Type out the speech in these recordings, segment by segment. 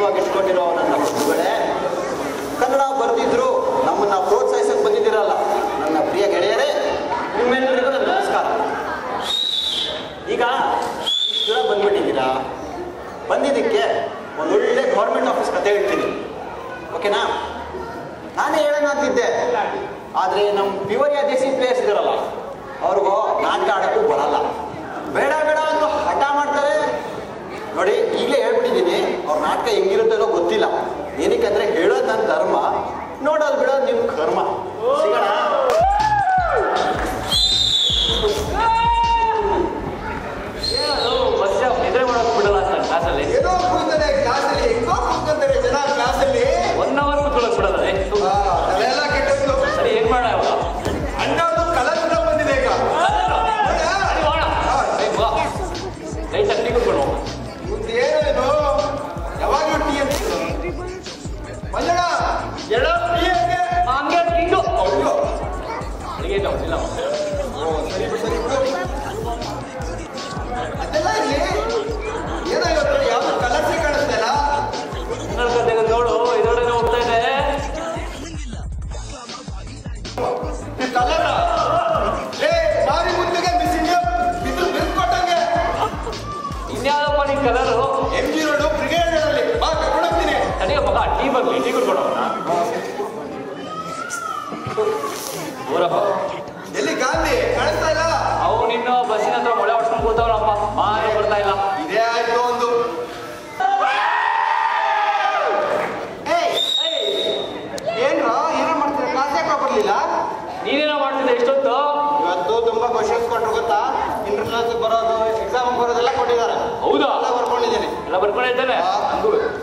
ಆತ್ಮೀಯವಾಗಿ ಇಟ್ಕೊಂಡಿರೋ ನನ್ನ ಬಂಧುಗಳೇ, ಕನ್ನಡ ಬರೆದಿದ್ರು ನಮ್ಮನ್ನ ಪ್ರೋತ್ಸಾಹಿಸಕ್ಕೆ ಬಂದಿದ್ದೀರಲ್ಲ ನನ್ನ ಪ್ರಿಯ ಗೆಳೆಯರೇ, ನಿಮ್ಮೆಲ್ಲರಿಗೂ ನನ್ನ ನಮಸ್ಕಾರ. ಈಗ ಇಷ್ಟು ದೂರ ಬಂದ್ಬಿಟ್ಟಿದ್ದೀರಾ, ಬಂದಿದ್ದಕ್ಕೆ ಒಂದೊಳ್ಳೆ ಗೌರ್ಮೆಂಟ್ ಆಫೀಸ್ ಕತೆ ಹೇಳ್ತೀನಿ, ಓಕೆನಾ? ನಾನೇ ಹೇಳೋಣ ಅಂತಿದ್ದೆ, ಆದರೆ ನಮ್ಮ ಪಿವರಿಯ ದೇಸಿ ಪ್ಲೇಯರ್ಸ್ ಇದಾರಲ್ಲ ಅವ್ರಿಗೂ ನಾಟಕ ಆಡೋಕ್ಕೂ ಬರಲ್ಲ. ಬೇಡ ಬೇಡ ಅಂತ ಹಠ ಮಾಡ್ತಾರೆ ನೋಡಿ. ಈಗಲೇ ಹೇಳ್ಬಿಟ್ಟಿದ್ದೀನಿ, ಅವ್ರ ನಾಟಕ ಹೆಂಗಿರುತ್ತೋ ಗೊತ್ತಿಲ್ಲ. ಏನಕ್ಕೆ ಹೇಳೋದು ನನ್ನ ಧರ್ಮ, ನೋಡೋದು ಬಿಡೋದು ನಿಮ್ಮ ಕರ್ಮ. ಸಿಗೋಣ. ಬಸ್ ನಿದ್ರೆ ಮಾಡೋದು ಬಿಡಲ್ಲ ಅಂತ ಕ್ಲಾಸಲ್ಲಿ ಏನೋ ಕೂತಾರೆ, ಕ್ಲಾಸಲ್ಲಿ ಹೆಂಗೋ ಕೂತ್ಕೊಂತಾರೆ ಜನ, ಕ್ಲಾಸಲ್ಲಿ 1 hour ಕೂತ್ಕೊಳ್ಳೋಕೆ ಬಿಡಲ್ಲ. ಅದೆಲ್ಲ ಕೆಟ್ಟದ್ದು. ಸರಿ, ಏನ್ ಮಾಡ ಅಣ್ಣವ್ರದ್ದು ಕಲರ್ ಕೂಡ ಬಂದಿದೆ ಈಗ. ಲೈಟ್ ಟೀ ಕುಡ್ಕೊಂಡು ಏನೇನು ಯಾವಾಗಲೂ ಟೀ ಅಂತ ಮಂಜಣ್ಣ ಎಲ್ಲ ಟೀ ಹಂಗೆ ಟೀಟು ಹೌದು ಅಡಿಗೆ ಇಲ್ಲ ಸರಿ ಅದೆಲ್ಲ ಇಲ್ಲಿ ಏನೋ ಇವತ್ತು ಯಾವ್ದು ಕಲರ್ಸೇ ಕಾಣಿಸ್ತಾ ಇಲ್ಲ. ನೋಡು, ಇದರೊಳಗೆ ಹೋಗ್ತಾ ಇದೆ ಕಲರ್. ಸಾರಿ ಮುಂದೆಗೆ ಬಿಸಿಲು ಬಿರುಕೊಟ್ಟಂಗೆ. ಇನ್ಯಾವುದಪ್ಪ ನಿನ್ ಕಲರು? MG ರೋಡ್ ಬ್ರಿಗೇಡ್ ಅಲ್ಲಿ ಬಾ ಕರ್ಕೊಂಡೋಗ್ತೀನಿ. ತಡಿಯ ಮಗ, ಟೀ ಬರ್ಲಿ, ಟೀ ಕುಡ್ಕೊಡೋಣ. ಊರಪ್ಪ ಎಲ್ಲಿ ಗಾಂಧಿ ಕಾಣಿಸ್ತಾ ಇಲ್ಲ? ಅವು ನಿನ್ನ ಬಸ್ಸಿನ ಹತ್ರ ಮೊಳೆ ಹೊಡ್ಸ್ಕೊಂಡು ಕೂತವಳಪ್ಪ, ಮಾರೇ ಬರ್ತಾ ಇಲ್ಲ. ಇದೇ ಆಯ್ತು ಒಂದು. ಏನ್ರ ಏನೋ ಮಾಡ್ತೀರಾ? ಕ್ಲಾಸ್ ಯಾಕೆ ಬರ್ಲಿಲ್ಲ? ನೀನೇನೋ ಮಾಡ್ತಿದ್ದೆ ಇಷ್ಟೊತ್ತು? ಇವತ್ತು ತುಂಬಾ ಕ್ವಶನ್ಸ್ ಕೊಟ್ಟರು ಗೊತ್ತಾ? ಇಂಟರ್ನಲ್ಸ್ ಬರೋದು, ಎಕ್ಸಾಮ್ ಬರೋದೆಲ್ಲ ಕೊಟ್ಟಿದ್ದಾರೆ. ಹೌದಾ? ಎಲ್ಲ ಬರ್ಕೊಂಡಿದ್ದೀನಿ. ಎಲ್ಲ ಬರ್ಕೊಂಡಿದ್ದೇನೆ.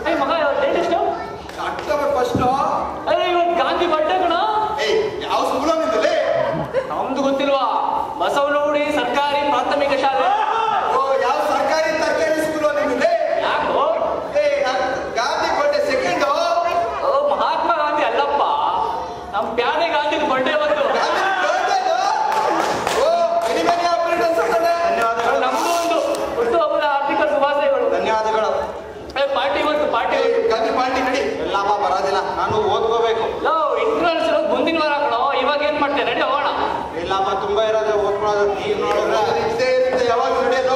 ಏಯ್ ಮಗ, ಡೇಟ್ ಎಷ್ಟು? ಅಕ್ಟೋಬರ್ 1. ಅಯ್ಯ, ಇವತ್ತು ಗಾಂಧಿ ಬರ್ಡೇ ಕಣ. ಯಾವ ಸ್ಕೂಲ್ ನಿಂದಲೇ? ನಮ್ದು ಗೊತ್ತಿಲ್ವಾ? ಬಸವನಗುಡಿ ಸರ್ಕಾರಿ ಪ್ರಾಥಮಿಕ ಶಾಲೆ. ಯಾವ ಸರ್ಕಾರಿ ತರಕಾರಿ ಸ್ಕೂಲ್ ನಿಂದಲೇ? ಯಾಕೋ? ಗಾಂಧಿ ಬರ್ಡೇ 2. ಮಹಾತ್ಮ ಗಾಂಧಿ ಅಲ್ಲಪ್ಪ, ನಮ್ ಪ್ಯಾನೆ ಗಾಂಧಿ ಬರ್ಡೇ ಬಂತು. ಧನ್ಯವಾದಗಳು. ನಮ್ದು ಒಂದು ಹುಟ್ಟುಹಬ್ಬದ ಆರ್ಥಿಕ ಶುಭಾಶಯಗಳು. ಧನ್ಯವಾದಗಳು. ಪಾರ್ಟಿ ಬಂತು, ಪಾರ್ಟಿ. ಗಾಂಧಿ ಪಾರ್ಟಿ ನಡಿ. ಎಲ್ಲಪ್ಪ ಬರೋದಿಲ್ಲ, ನಾನು ಓದ್ಕೋಬೇಕು. ಇಂಟರ್ನಲ್ಸ್ ಇರೋದು ಮುಂದಿನ ವಾರ ಕಣೋ. ಇವಾಗ ಏನ್ ಮಾಡ್ತೇನೆ, ನಡಿ ಹೋಗೋಣ. ಇಲ್ಲಪ್ಪ ತುಂಬಾ ಇರೋದು ಓದ್ಕೊಳ್ಳೋದು. ನೀವ್ ನೋಡಿದ್ರೆ ಇದ್ದೇ ಇರುತ್ತೆ, ಯಾವಾಗ ನಡೆಯೋದು?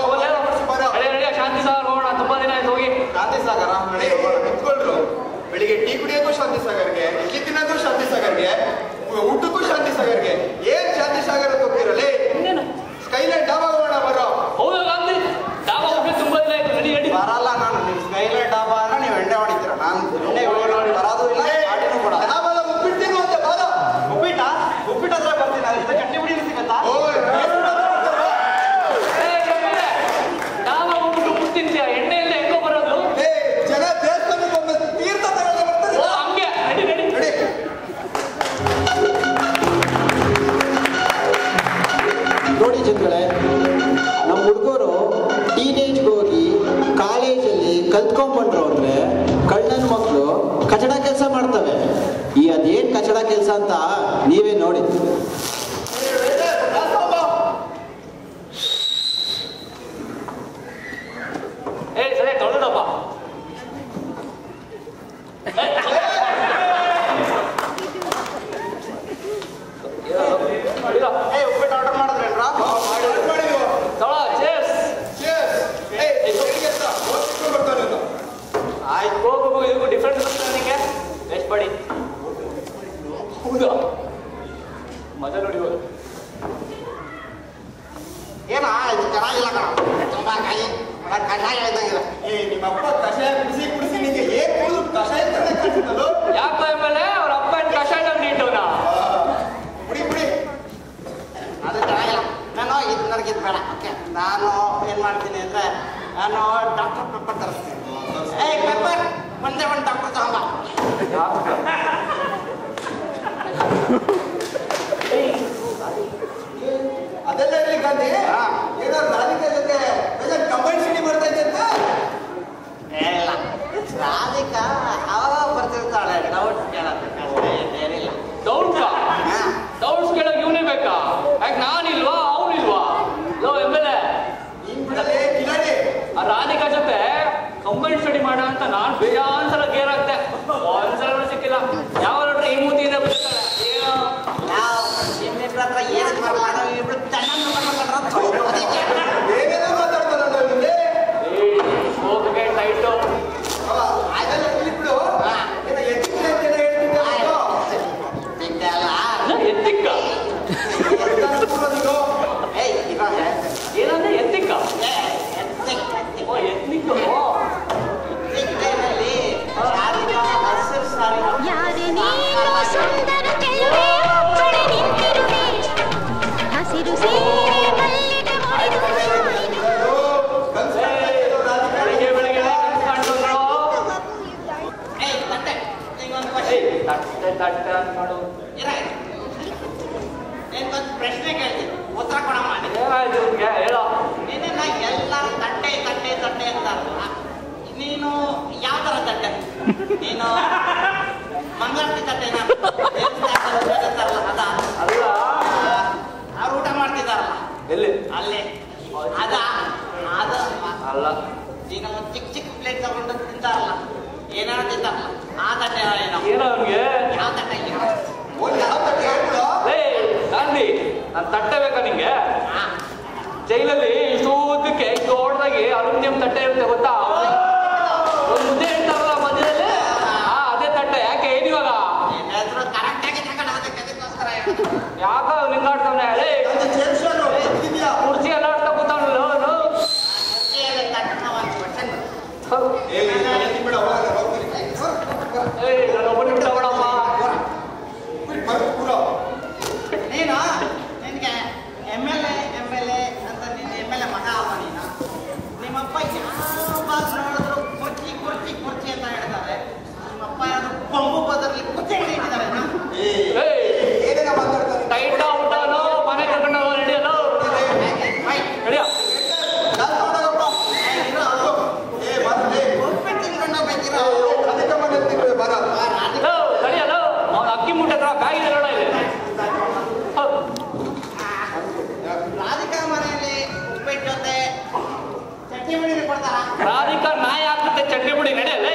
ಶಾಂತಿ ಸಾಗರ್ ಹೋಗೋಣ, ತುಂಬಾ ದಿನ ಆಯ್ತು ಹೋಗಿ. ಶಾಂತಿ ಸಾಗರ ನಡಿ ಹೋಗೋಣ. ನಿಂತ್ಕೊಳ್ರು. ಬೆಳಿಗ್ಗೆ ಟೀ ಕುಡಿಯೋಕ್ಕೂ ಶಾಂತಿ ಸಾಗರ್ಗೆ, ಇಡ್ಲಿ ತಿನ್ನೋದು ಶಾಂತಿ ಸಾಗರ್ಗೆ, ಊಟಕ್ಕೂ ಶಾಂತಿ ಸಾಗರ್ಗೆ. ಏನ್ ಶಾಂತಿ ಸಾಗರ ಹೋಗ್ತಿರಲಿ? ಸ್ಕೈಲೈಟ್ ಡಾಬಾ ಹೋಗೋಣ ಬರೋ. ಹೌದಾ ಗಾಂಧಿ? ಡಾಬಾ ಹೋಗಿ ತುಂಬಾ ದಿನ ಆಯ್ತು, ನಡಿ ನಡಿ. ಬರಲ್ಲ ನಾನು. ನಿಮ್ ಸ್ಕೈಲೈಟ್ ಡಾಬಾ ಅಂದ್ರೆ ನೀವು ಎಂಡೆ ಹೊಡಿತೀರ. ನಾನು ಎಂಡೆ ಬರೋದು ಇಲ್ಲ, ಪಾರ್ಟಿನೂ ಕೊಡ. ಡಾಬಾಲ ಉಪ್ಪಿಟ್ಟಿನ ಅಂತೆ ಬಾಲ. ಉಪ್ಪಿಟ್ಟ ಉಪ್ಪಿಟ್ಟಾದ್ರೆ ಬರ್ತೀನಿ. ಅದ್ರ ಚಟ್ನಿ ಪುಡಿ ಸಿಗತ್ತಾ? ಡಾಬಾ ಹೋಗ್ಬಿಟ್ಟು ಉಪ್ಪು ತಿಂತೀಯ, ಎಣ್ಣೆ ಇಲ್ಲ ಹೆಂಗೋ ಬರೋದು? ಜನ ದೇವಸ್ಥಾನಕ್ಕೆ ತೀರ್ಥ ತಗೊಂಡು ಬರ್ತಾರೆ. ಹಂಗೆ ನಡಿ ನಡಿ ನಡಿ. ನೋಡಿ ಜನಗಳೇ, ನಮ್ಮ ಹುಡುಗರು ಟೀನೇಜ್ಗೆ ಹೋಗಿ ಕಾಲೇಜಲ್ಲಿ ಕಲ್ತ್ಕೊಂಡ್ಬಂಡ್ರು ಅಂದ್ರೆ ಕಳ್ಳನ ಮಕ್ಕಳು ಕಚಡ ಕೆಲಸ ಮಾಡ್ತವೆ. ಅದೇನ್ ಕಚಡ ಕೆಲಸ ಅಂತ ನೀವೇ ನೋಡಿ. ಸರಿ ತೊಳೆದಪ್ಪ. ಉಪ್ಪಿಟ್ಟು ಆರ್ಡರ್ ಮಾಡಿದ್ರೇನ್ರಾ? ಆಯ್ತು, ಹೋಗು. ಇದಕ್ಕೂ ಡಿಫ್ರೆನ್ಸ್ ಬರ್ತದೆ ನನಗೆ. ಎಷ್ಟು ಪಡಿ? ಹೌದಾ? ಮಜಾ ನೋಡಿ. ಏನ ಇದು ಚೆನ್ನಾಗಿಲ್ಲ ಕಣ. ತುಂಬಾ ಕಷಾಯ ಇದ್ದಂಗಿಲ್ಲ. ನಿಮ್ಮ ಅಪ್ಪ ಕಷಾಯ ಕುಡಿಸಿ ಕುಡಿಸಿ ನಿಂಗೆ ಏನ್ ಕುಡಿದು ಕಷಾಯ ಕಾಣಿಸುತ್ತಲ್ಲೋ? ಯಾಕೆ ಮೇಲೆ ಅವ್ರ ಅಪ್ಪ ಕಷಾಯ ನೀಟವನ ಕುಡಿ ಕುಡಿ. ಅದು ಚೆನ್ನಾಗಿಲ್ಲ. ನಾನು ಇದು ನನಗಿದು ಬೇಡ. ಓಕೆ, ನಾನು ಏನ್ ಮಾಡ್ತೀನಿ ಅಂದ್ರೆ ನಾನು ಡಾಕ್ಟರ್ ಪೆಪ್ಪರ್ ತರಿಸ್ತೀನಿ. ಪೆಪ್ಪರ್ ಒಂದೇ ಒಂದು ಡಾಕ್ಟರ್ ತಗೊಂಬ. ಅದೆಲ್ಲ ಇರಲಿ ಗಾಂಧಿ. ಏನೋ ರಾಧಿಕಾ ಜೊತೆ ಕಂಬೈನ್ ಸಿಟಿ ಬರ್ತಾ ಇದೆ ಅಂತ? ಇಲ್ಲ, ರಾಧಿಕಾ ಅವಾಗ ಬರ್ತಿರ್ತಾಳೆ. ಡೌಟ್ ಕೇಳೋದಕ್ಕಷ್ಟೇ, ಏನಿಲ್ಲ. ಡೌಟ್ಸ್ ಕೇಳೋಕೆ ಇವನೇ ಬೇಕಾ? ಯಾಕೆ ನಾನಿಲ್ವಾ ಅವನಿಲ್ವಾ? ಲೋ ಎಮ್ಮೆಲೆ, ನೀನ್ ಬಿಡಲೇ ಕಿಲಾಡಿ. ಆ ರಾಧಿಕಾ ಜೊತೆ ಕಂಬೈನ್ ಸ್ಟಡಿ ಮಾಡ ಅಂತ ನಾನು ಬೇಜಾನ್ಸಲ ಏನೇನೋ ಮಾತಾಡ್ತಾರಲ್ಲ ನಿಮಗೆ ಹೋಗಕ್ಕೆ ಟೈಟು ಅದೆಲ್ಲ ಬಿಡು ಎತ್ತಿಗೆ ಅಂತ ಎತ್ತಿಕ್ಕ ಏನಂದ್ರೆ ಎತ್ತಿಕ್ಕ ಓ ಎತ್ನಿಕ್ಕ ಯಾರೇ ನೀನು ಸುಂದರ ಚೆಲುವೆ ಒಬ್ಬಳೆ ನಿಂತಿರುವೆ ಹಸಿರು ಸೇರೆ ಮಲ್ಲಿಗೆ ಬೆಳಿಗ್ಗೆ ಬೆಳಿಗ್ಗೆ ಕಂಡು ತಟ್ಟೆ ಅಂತ ಮಾಡು ಪ್ರಶ್ನೆ ಕೇಳ್ತೀನಿ ಉತ್ತರ ಕೊಡಮ್ಮ. ಏನಾಯ್ತು ಹೇಳೋ ನೀನೆಲ್ಲ ಎಲ್ಲರೂ ತಟ್ಟೆ ತಟ್ಟೆ ತಟ್ಟೆ ಅಂತಾರಲ್ಲ, ನೀನು ಯಾವ ತರ ತಟ್ಟೆ? ನೀನು ಮಂಗಳಾರತಿ ತಟ್ಟೆನ ಅಂತಾರಲ್ಲ ಅದ ಅಲ್ಲ ಅವ್ರು ಊಟ ಮಾಡ್ತಿದಾರಲ್ಲ ಎಲ್ಲಿ ಅಲ್ಲೇ ಅದ ಅದ ಅಲ್ಲ ಈಗ ಚಿಕ್ಕ ಚಿಕ್ಕ ಪ್ಲೇಟ್ ತಗೊಂಡು ತಿಂತಾರಲ್ಲ, ಏನಾರ ತಿಂತಾರಲ್ಲ ಆ ತಟ್ಟೆ ಏನೋ ಏನೋ ಅವ್ನಿಗೆ ಯಾವ ತಟ್ಟೆ ಗಾಂಧಿ ನಾನು ತಟ್ಟೆ ಬೇಕಾ ನಿಂಗೆ? ಜೈಲಲ್ಲಿ ಇಷ್ಟುದ್ದಕ್ಕೆ ದೊಡ್ಡದಾಗಿ ಅಲ್ಯೂಮಿನಿಯಂ ತಟ್ಟೆ ಇರುತ್ತೆ ಗೊತ್ತಾ? ಒಂದು ಮುದ್ದೆ ಇರ್ತಾರಲ್ಲ ಮಧ್ಯದಲ್ಲಿ, ಅದೇ ತಟ್ಟೆ. ಯಾಕೆ ಏನಿವಾಗ ಕರೆಕ್ಟ್ ಆಗಿ ತಗೊಂಡು ಅದಕ್ಕೋಸ್ಕರ ಯಾಕ ನಿಂಗಾಡ್ತಾವನೆ ಹೇಳಿ ಕುರ್ಚಿ ಎಲ್ಲ ಆಡ್ತಾ ಕೂತಾವನಲ್ಲ ಅವನು. ನಾನು ಒಬ್ಬನ ಬಿಟ್ಟು ಬಿಡಮ್ಮ. ನೀನು ನಿನಗೆ ಎಮ್ ಎಲ್ ಎ ಅಂತ ನಿನ್ನ ಎಮ್ ಎಲ್ ಎ ಮಗ ಅವ ನೀನು. ನಿಮ್ಮಪ್ಪ ಯಾವಾಗ ನೋಡಿದ್ರು ಕುರ್ಚಿ ಕುರ್ಚಿ ಕುರ್ಚಿ ಅಂತ ಹೇಳ್ತಾರೆ. ನಿಮ್ಮಪ್ಪ ಯಾರು ಕೊಂಬು ಬದಲಿ ಕುರ್ಚಿ ಹಿಡಿದಿದ್ದಾರೆ. ಏನೇನೋ ಮಾತಾಡ್ತಾರೆ ಟೈಟ್ ಊಟನೋ ಮನೆ ಕರ್ಕೊಂಡು ನಡೆಯಲು ನಡೆಯ ನಡೆಯಲ್ಲ. ಅವ್ನು ಅಕ್ಕಿ ಮುಟ್ಟೆ ಹತ್ರ ಬ್ಯಾಗ್ ಇದೆ ನೋಡ ಇಲ್ಲಿ. ರಾಧಿಕಾ ಮನೆಯಲ್ಲಿ ಉಪ್ಪಿಟ್ಟು ಜೊತೆ ಚಟ್ನಿ ಪುಡಿ ಕೊಡ್ತಾರ. ರಾಧಿಕಾ ನಾಯಿ ಹಾಕುತ್ತೆ ಚಟ್ನಿ ಪುಡಿ ನಡೆಯಲ್ಲ.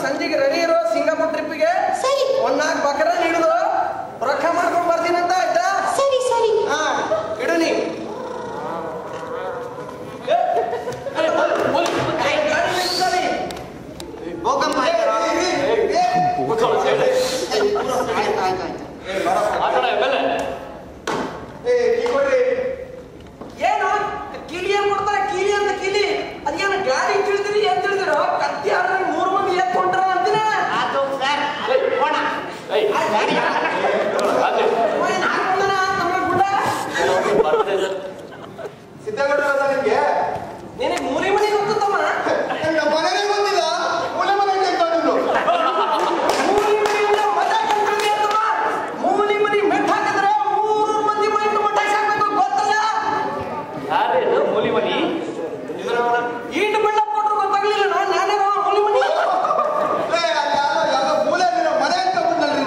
ಸಂಜೆಗೆ ರೆಡಿ ಇರೋ ಸಿಂಗಾಪುರ್ ಟ್ರಿಪ್ಪಿಗೆ ಒಂದ್ 4 ಬಕರ ಹಿಡಿದು ರೊಕ್ಕ ಮಾಡ್ಕೊಂಡು ಬರ್ತೀನಿ ಅಂತ ಆಯ್ತಾ? ಸರಿ ಸರಿ. ಹಾ ಇಡು ನೀ ಏನು ಕಿಲಿ ಏನ್ ಕೊಡ್ತಾರೆ? ಕಿಲಿ ಅಂತ ಕಿಲಿ ಅದೇನು ಗಾಡಿ ತಿಳಿದಿರಿ ಏನ್ ತಿಳಿದಿರೋ ಕತ್ತಿ ಆದ್ರೆ 3 ಮಂದಿ ಏನ್ ಕೊಂಡ್ರ ಅಂತಿನ ಅದು ಸರ್ ಕೋಣ ಸಿದ್ದಗೌಡ ನಿಮ್ಗೆ ನಿನಗೆ ಮೂಲಿ ಮನೆ ಗೊತ್ತಮ್ಮ? ಮನೆನೇ ಗೊತ್ತಿಲ್ಲ. ಮೂಲೆ ಮನೆ ಮೂಲಿ ಮನೆಯಿಂದ ಮಜಾ ಕಂಡ್ರಿ ಅಂತಮ್ಮ. ಮೂಲಿ ಮನೆ ಮೆಟ್ ಹಾಕಿದ್ರೆ 3 ಮಂದಿ ಮೈಂಡ್ ಮಟ್ಟಾಕ್ಬೇಕು ಗೊತ್ತಲ್ಲ? ಯಾರೇನು ಮೂಲಿ ಮನಿ? ಈಟ್ ಬೆಳ್ಳ ಕೊಟ್ರು ಗೊತ್ತಾಗ್ಲಿಲ್ಲ. ನಾನೇ ಮೂಲಿ ಮನೆ ಮೂಲೆ ಮನೆ ಅಂತ ಬಂದಲ್ರಿ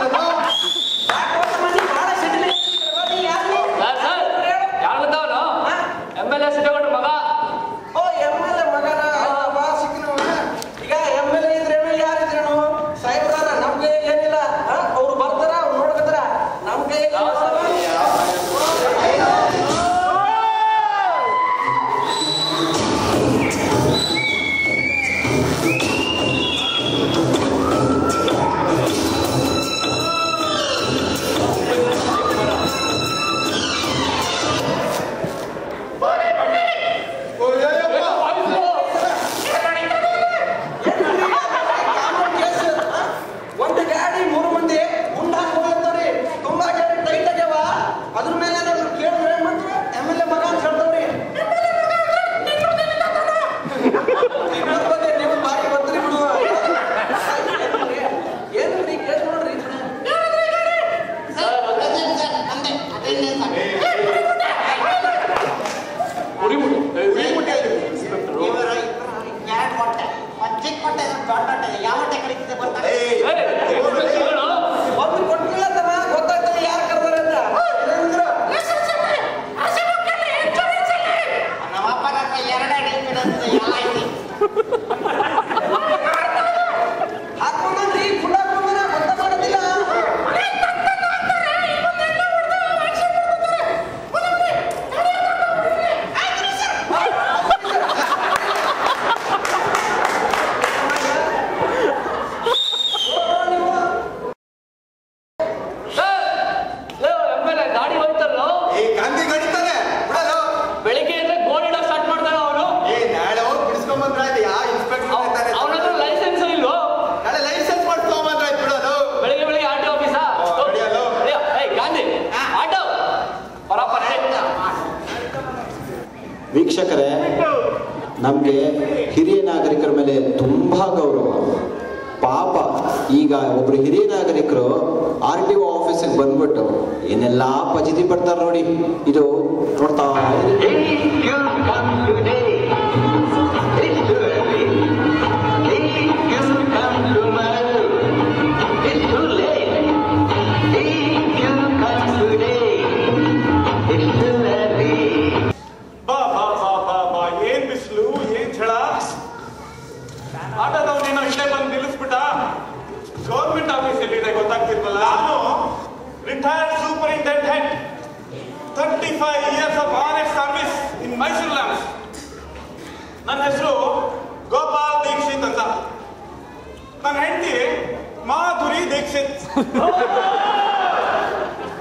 ವೀಕ್ಷಕರೇ, ನಮಗೆ ಹಿರಿಯ ನಾಗರಿಕರ ಮೇಲೆ ತುಂಬ ಗೌರವ. ಪಾಪ ಈಗ ಒಬ್ರು ಹಿರಿಯ ನಾಗರಿಕರು RTO ಆಫೀಸಿಗೆ ಬಂದ್ಬಿಟ್ಟು ಏನೆಲ್ಲ ಪಜಿತಿ ಪಡ್ತಾರೆ ನೋಡಿ. ಇದು ನೋಡ್ತಾ ಏನ್ ಬಿಸಿಲು, ಏನ್ ಝಳ. ಆಟೋದವನೇನೋ ಇಲ್ಲೇ ಬಂದು ನಿಲ್ಲಿಸ್ಬಿಟ್ಟ. ಗೌರ್ಮೆಂಟ್ ಆಫೀಸ್ ಎಲ್ಲಿದೆ ಗೊತ್ತಾಗ್ತಿರ್ಬಲ್ಲ. ನಾನು retired superintendent, 35 years of honest service in Mysore lands. ನನ್ನ ಹೆಸರು ಗೋಪಾಲ್ ದೀಕ್ಷಿತ್ ಅಂತ. ನನ್ನ ಹೆಂಡತಿ ಮಾಧುರಿ ದೀಕ್ಷಿತ್.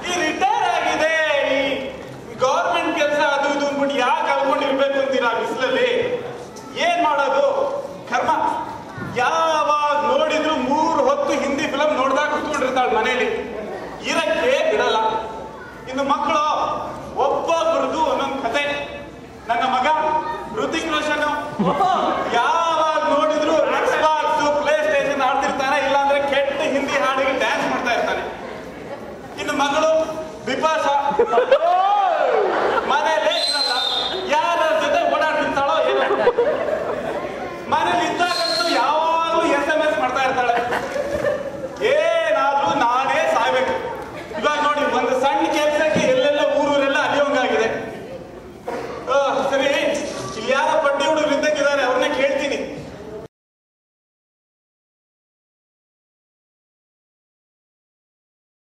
ಈ ರಿಟೈರ್ ಆಗಿದೆ, ಈ ಗೌರ್ಮೆಂಟ್ ಕೆಲಸ ಅದು ಇದು ಅಂದ್ಬಿಟ್ಟು ಯಾಕೆ ಕಳ್ಕೊಂಡಿರ್ಬೇಕು ಅಂತೀರಾ ಬಿಸಿಲಲ್ಲಿ? ಏನ್ ಮಾಡೋದು ಕರ್ಮ. ಯಾವಾಗ ನೋಡಿದ್ರು 3 ಹೊತ್ತು ಹಿಂದಿ ಫಿಲಂ ನೋಡ್ದಾಗ ಕೂತ್ಕೊಂಡಿರ್ತಾಳೆ ಮನೇಲಿ, ಇರಕ್ಕೆ ಬಿಡಲ್ಲ. ಇನ್ನು ಮಕ್ಕಳು ಒಬ್ಬೊಬ್ಬರದು ಒಂದೊಂದು ಕತೆ. ನನ್ನ ಮಗ ಋತಿಕ್ ರೋಷನ್ ಯಾವಾಗ ನೋಡಿದ್ರು ಎಕ್ಸ್ಬಾಕ್ಸ್, ಪ್ಲೇ ಸ್ಟೇಷನ್ ಆಡ್ತಿರ್ತಾನೆ, ಇಲ್ಲಾಂದ್ರೆ ಕೆಟ್ಟ ಹಿಂದಿ ಹಾಡಿಗೆ ಡ್ಯಾನ್ಸ್ ಮಾಡ್ತಾ ಇರ್ತಾನೆ. ಇನ್ನು ಮಗಳು ಬಿಪಾಶಾ ಮನೇಲಿ